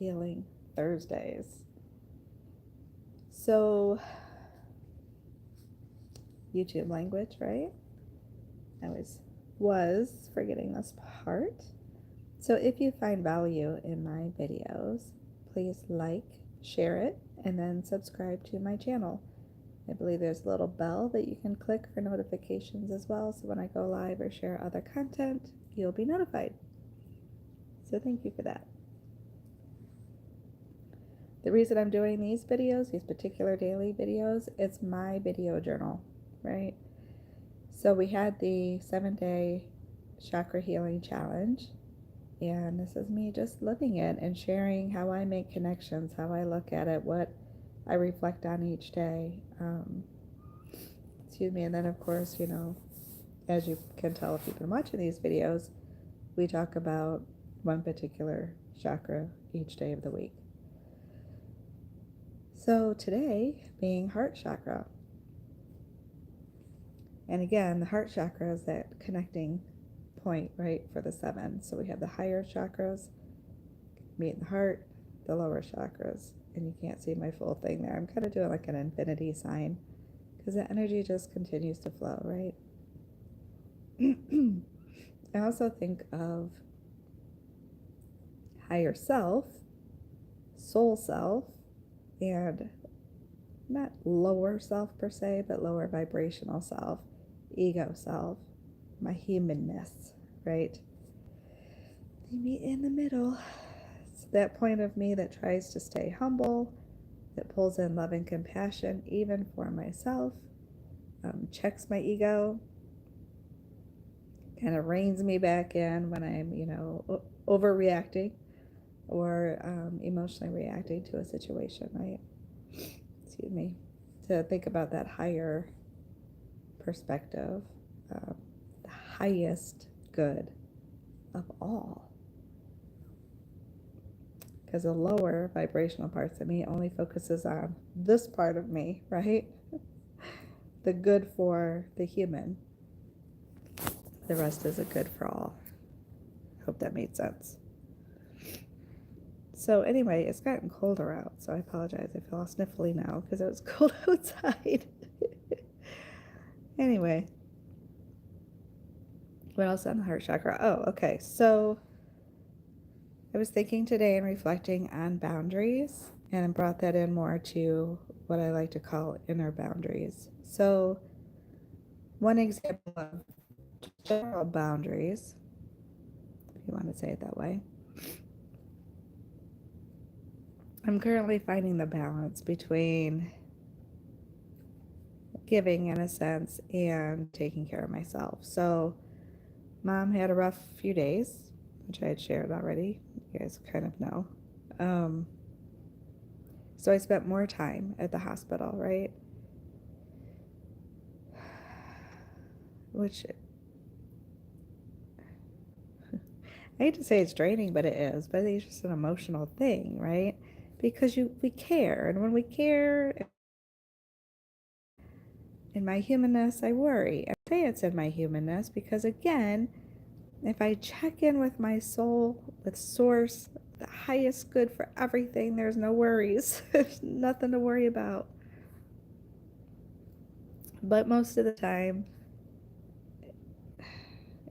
Healing Thursdays. So, YouTube language, right? I was forgetting this part. So if you find value in my videos, please like, share it, and then subscribe to my channel. I believe there's a little bell that you can click for notifications as well, so when I go live or share other content, you'll be notified. So thank you for that. The reason I'm doing these videos, these particular daily videos, it's my video journal, right? So we had the 7-day chakra healing challenge, and this is me just living it and sharing how I make connections, how I look at it, what I reflect on each day. Excuse me. And then, of course, as you can tell if you've been watching these videos, we talk about one particular chakra each day of the week. So today being heart chakra. And again, the heart chakra is that connecting point, right, for the 7. So we have the higher chakras meet in the heart, the lower chakras. And you can't see my full thing there. I'm kind of doing like an infinity sign because the energy just continues to flow, right? I also think of higher self, soul self, and not lower self per se, but lower vibrational self, ego self, my humanness, right? They meet in the middle. It's that point of me that tries to stay humble, that pulls in love and compassion even for myself, checks my ego, kind of reins me back in when I'm, overreacting or emotionally reacting to a situation, right? Excuse me. To think about that higher perspective, the highest good of all. Because the lower vibrational parts of me only focuses on this part of me, right? The good for the human. The rest is a good for all. Hope that made sense. So anyway, it's gotten colder out, so I apologize. I feel all sniffly now because it was cold outside. Anyway, what else on the heart chakra? Oh, okay. So I was thinking today and reflecting on boundaries and brought that in more to what I like to call inner boundaries. So one example of general boundaries, if you want to say it that way, I'm currently finding the balance between giving in a sense and taking care of myself. So Mom had a rough few days, which I had shared already. You guys kind of know. So I spent more time at the hospital, right? Which I hate to say it's draining, but it is. But it's just an emotional thing, right? Because we care, and when we care, in my humanness, I worry. I say it's in my humanness because, again, if I check in with my soul, with Source, the highest good for everything, there's no worries. There's nothing to worry about. But most of the time,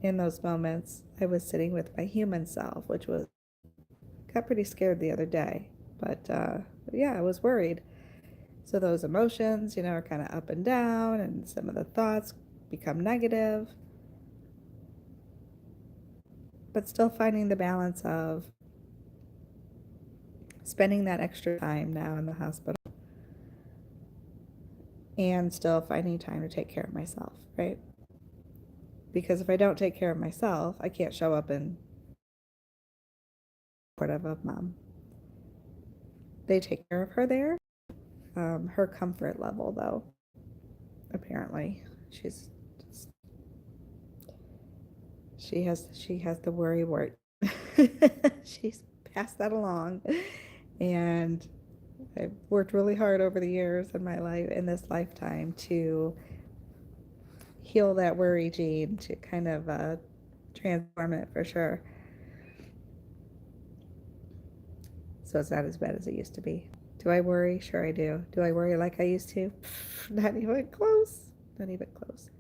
in those moments, I was sitting with my human self, which got pretty scared the other day. But yeah, I was worried. So those emotions, are kind of up and down, and some of the thoughts become negative. But still finding the balance of spending that extra time now in the hospital and still finding time to take care of myself, right? Because if I don't take care of myself, I can't show up and supportive of Mom. They take care of her there. Her comfort level, though, apparently, she has the worry wart. She's passed that along, and I've worked really hard over the years in my life, in this lifetime, to heal that worry gene, to kind of transform it for sure. So it's not as bad as it used to be. Do I worry? Sure I do. Do I worry like I used to? Not even close. Not even close.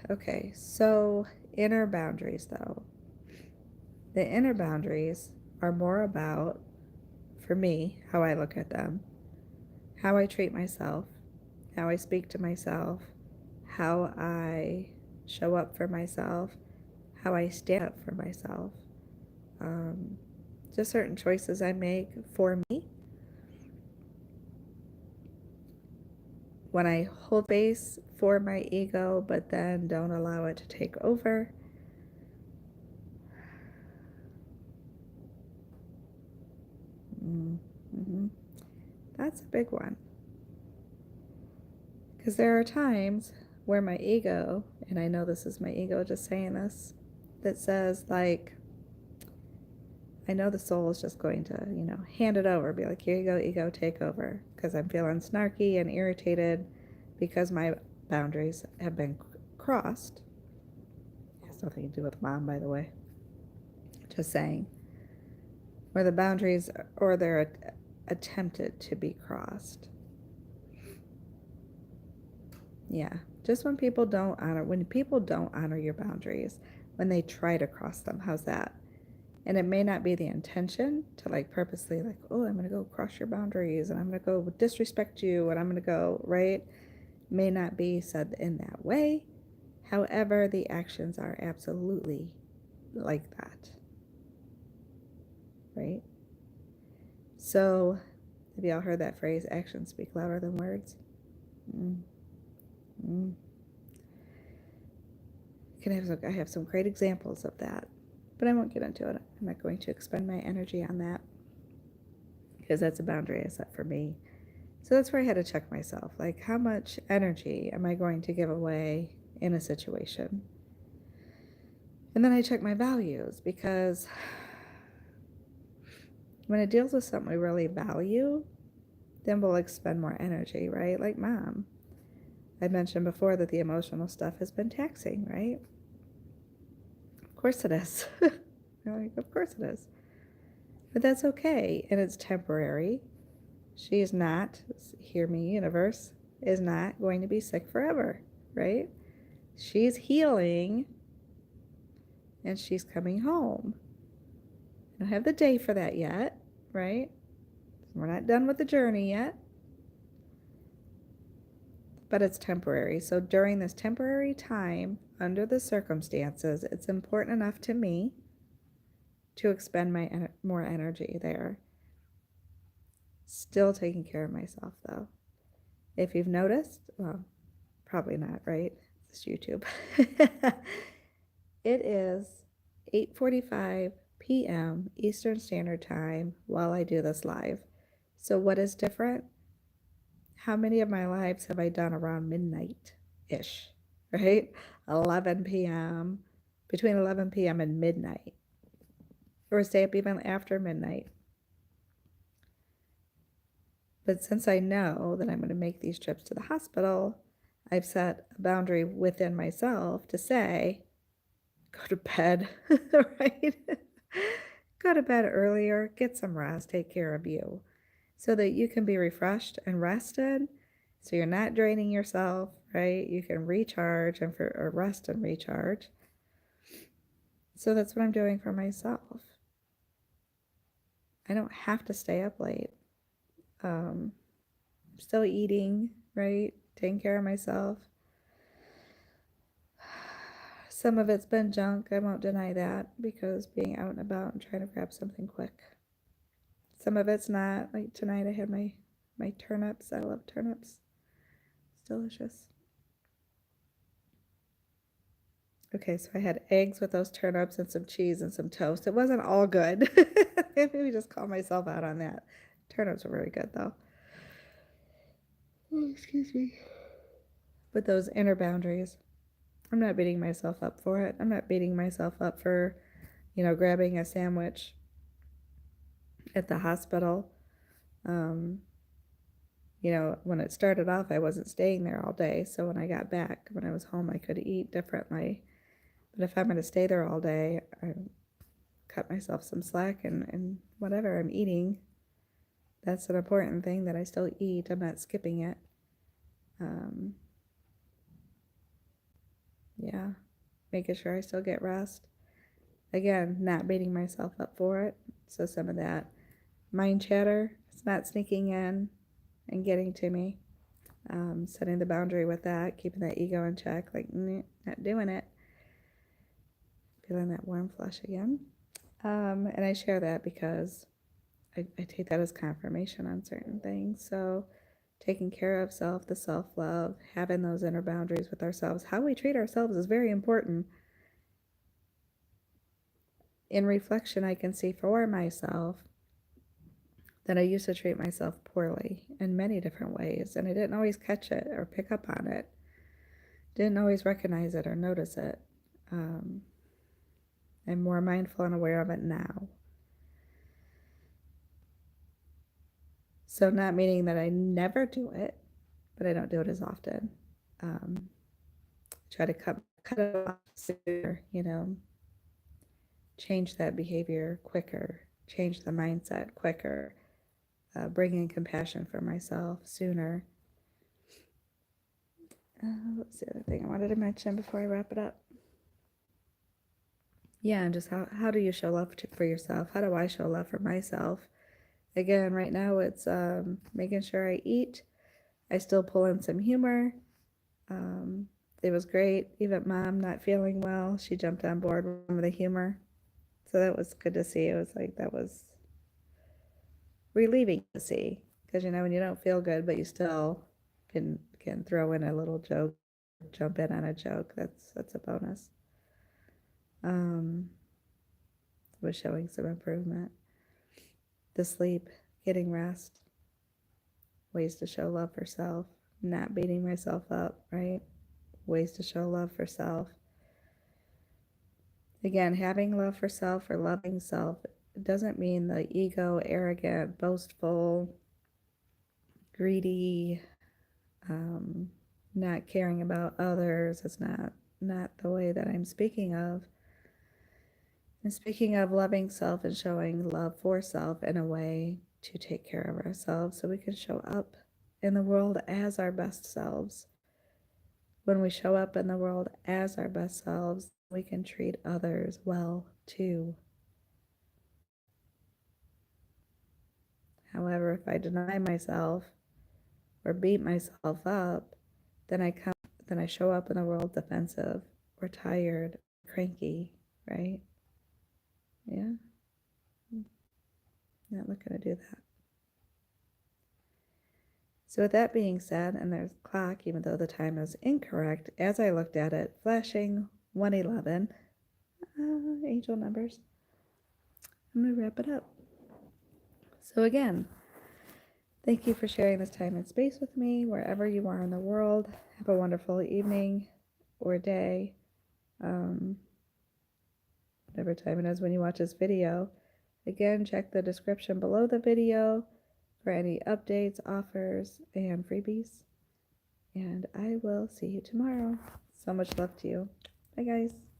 Okay, so inner boundaries though. The inner boundaries are more about, for me, how I look at them, how I treat myself, how I speak to myself, how I show up for myself, how I stand up for myself. Just certain choices I make for me. When I hold space for my ego, but then don't allow it to take over. Mm-hmm. That's a big one. Because there are times where my ego, and I know this is my ego just saying this, that says, like, I know the soul is just going to, hand it over, be like, here you go, ego, take over. Because I'm feeling snarky and irritated because my boundaries have been crossed. It has nothing to do with mom, by the way. Just saying. Where the boundaries, or they're attempted to be crossed. Yeah, just when people don't honor your boundaries, when they try to cross them, how's that? And it may not be the intention to like purposely like, oh, I'm going to go cross your boundaries and I'm going to go disrespect you and I'm going to go, right? May not be said in that way. However, the actions are absolutely like that, right? So, have y'all heard that phrase, actions speak louder than words? Mm-hmm. I have some great examples of that, but I won't get into it. I'm not going to expend my energy on that because that's a boundary I set for me. So that's where I had to check myself. Like, how much energy am I going to give away in a situation? And then I check my values, because when it deals with something we really value, then we'll expend more energy, right? Like mom. I mentioned before that the emotional stuff has been taxing, right? Of course it is. Like, of course it is. But that's okay, and it's temporary. She is not, hear me, universe, is not going to be sick forever, right? She's healing, and she's coming home. I don't have the day for that yet, right? We're not done with the journey yet. But it's temporary. So during this temporary time, under the circumstances, it's important enough to me to expend my more energy there. Still taking care of myself, though. If you've noticed, well, probably not, right? It's YouTube. It is 8:45 p.m. Eastern Standard Time while I do this live. So what is different? How many of my lives have I done around midnight-ish, right? 11 p.m., between 11 p.m. and midnight, or stay up even after midnight. But since I know that I'm going to make these trips to the hospital, I've set a boundary within myself to say, go to bed, right? Go to bed earlier, get some rest, take care of you, so that you can be refreshed and rested, so you're not draining yourself, right? You can recharge or rest and recharge. So that's what I'm doing for myself. I don't have to stay up late. I'm still eating, right? Taking care of myself. Some of it's been junk, I won't deny that, because being out and about and trying to grab something quick. Some of it's not. Like tonight I had my turnips. I love turnips. It's delicious. Okay, so I had eggs with those turnips and some cheese and some toast. It wasn't all good. Maybe just call myself out on that. Turnips were very good though. Oh, excuse me. But those inner boundaries, I'm not beating myself up for it. I'm not beating myself up for, grabbing a sandwich at the hospital. When it started off, I wasn't staying there all day. So when I got back, when I was home, I could eat differently. But if I'm going to stay there all day, I'm cut myself some slack and whatever I'm eating. That's an important thing, that I still eat. I'm not skipping it. Yeah, making sure I still get rest. Again, not beating myself up for it. So some of that mind chatter, it's not sneaking in and getting to me. Setting the boundary with that, keeping that ego in check, like, not doing it. Feeling that warm flush again. And I share that because I take that as confirmation on certain things. So taking care of self, the self-love, having those inner boundaries with ourselves. How we treat ourselves is very important. In reflection, I can see for myself that I used to treat myself poorly in many different ways, and I didn't always catch it or pick up on it. Didn't always recognize it or notice it. I'm more mindful and aware of it now. So not meaning that I never do it, but I don't do it as often. Try to cut it off sooner, change that behavior quicker, change the mindset quicker, bring in compassion for myself sooner. What's the other thing I wanted to mention before I wrap it up? Yeah, and just how do you show love for yourself? How do I show love for myself? Again, right now it's making sure I eat. I still pull in some humor. It was great. Even Mom not feeling well, she jumped on board with the humor. So that was good to see. It was like, that was relieving to see. Because, when you don't feel good, but you still can throw in a little joke, jump in on a joke, that's a bonus. Was showing some improvement. The sleep, getting rest, ways to show love for self, not beating myself up, right? Ways to show love for self. Again, having love for self or loving self doesn't mean the ego, arrogant, boastful, greedy, not caring about others. It's not the way that I'm speaking of. I'm speaking of loving self and showing love for self in a way to take care of ourselves so we can show up in the world as our best selves. When we show up in the world as our best selves, we can treat others well too. However, if I deny myself or beat myself up, then I show up in the world defensive or tired, cranky, right? Yeah. Not looking to do that. So with that being said, and there's a clock, even though the time is incorrect, as I looked at it, flashing 1:11, angel numbers, I'm going to wrap it up. So again, thank you for sharing this time and space with me, wherever you are in the world. Have a wonderful evening or day, whatever time it is when you watch this video. Again, check the description below the video for any updates, offers, and freebies. And I will see you tomorrow. So much love to you. Bye, guys.